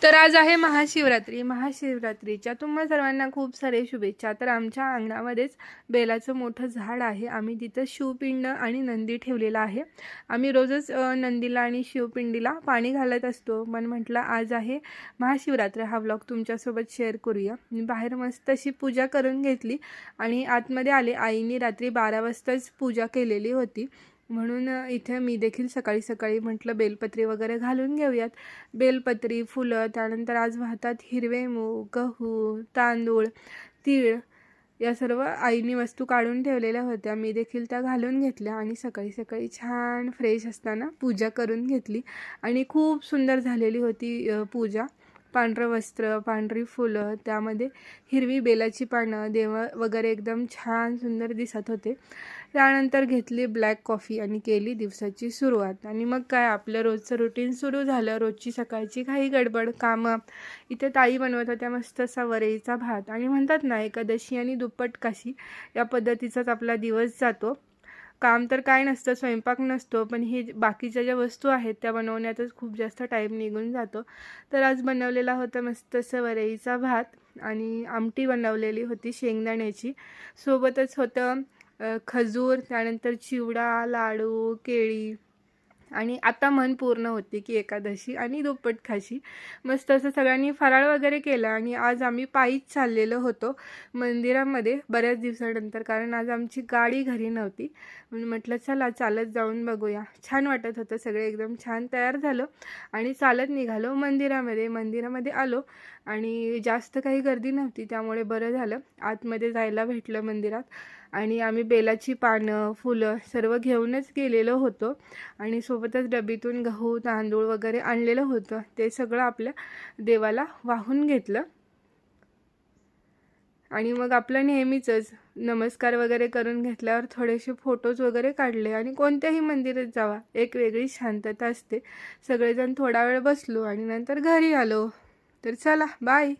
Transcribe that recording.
तर आज आहे महाशिवरात्री. महाशिवरात्रीच्या तुम्हा सर्वांना खूप सारे शुभेच्छा. तर आमच्या अंगणामध्येच बेलाचं मोठं झाड आहे. आम्ही तिथं शिवपिंड आणि नंदी ठेवलेला आहे. आम्ही रोजच नंदीला आणि शिवपिंडीला पाणी घालत असतो. पण म्हटलं आज आहे महाशिवरात्र, हा व्लॉग तुमच्यासोबत शेअर करूया. मी बाहेर मस्त अशी पूजा करून घेतली आणि आतमध्ये आले. आईने रात्री 12 वाजताच पूजा केलेली होती. म्हणून इथे मी देखील सकाळी सकाळी म्हटलं बेलपत्री वगैरे घालून घेऊयात. बेलपत्री, फुलं, त्यानंतर आज वाहतात हिरवे मूग, गहू, तांदूळ, तीळ या सर्व आईने वस्तू काढून ठेवलेल्या होत्या. मी देखील त्या घालून घेतल्या आणि सकाळी सकाळी छान फ्रेश असताना पूजा करून घेतली आणि खूप सुंदर झालेली होती पूजा. पांढरं वस्त्र, पांढरी फुलं, त्यामध्ये हिरवी बेलाची पानं, देव वगैरे एकदम छान सुंदर दिसत होते. त्यानंतर घेतली ब्लॅक कॉफी आणि केली दिवसाची सुरुवात. आणि मग काय आपलं रोजचं रुटीन सुरू झालं. रोजची सकाळची काही गडबड कामं. इथे ताई बनवत होत्या मस्त असा वरईचा भात आणि म्हणतात ना एकादशी आणि दुप्पट काशी या पद्धतीचाच आपला दिवस जातो. काम तर काय नसतं, स्वयंपाक नसतो, पण हे बाकीच्या ज्या वस्तू आहेत त्या बनवण्यातच खूप जास्त टाईम निघून जातो. तर आज बनवलेला होता मस्त असं वरईचा भात आणि आमटी बनवलेली होती शेंगदाण्याची. सोबतच होतं खजूर, त्यानंतर चिवडा, लाडू, केळी आणि आता मन पूर्ण होते की एकादशी आणि दुप्पट खाशी. मस्त असं सगळ्यांनी फराळ वगैरे केला आणि आज आम्ही पायीच चाललेलो होतो मंदिरामध्ये बऱ्याच दिवसानंतर, कारण आज आमची गाडी घरी नव्हती. म्हणून म्हटलं चला चालत जाऊन बघूया. छान वाटत होतं, सगळे एकदम छान तयार झालो आणि चालत निघालो मंदिरामध्ये आलो आणि जास्त काही गर्दी नव्हती, त्यामुळे बरं झालं आतमध्ये जायला भेटलं मंदिरात. आणि आम्ही बेलाची पानं, फुलं सर्व घेऊनच गेलेलो होतो आणि सोबतच डबीतून गहू, तांदूळ वगैरे आणलेलं होतं. ते सगळं आपल्या देवाला वाहून घेतलं आणि मग आपलं नेहमीचंच नमस्कार वगैरे करून घेतल्यावर थोडेसे फोटोज वगैरे काढले. आणि कोणत्याही मंदिरात जावा एक वेगळी शांतता असते. सगळेजण थोडा वेळ बसलो आणि नंतर घरी आलो. तर चला बाय.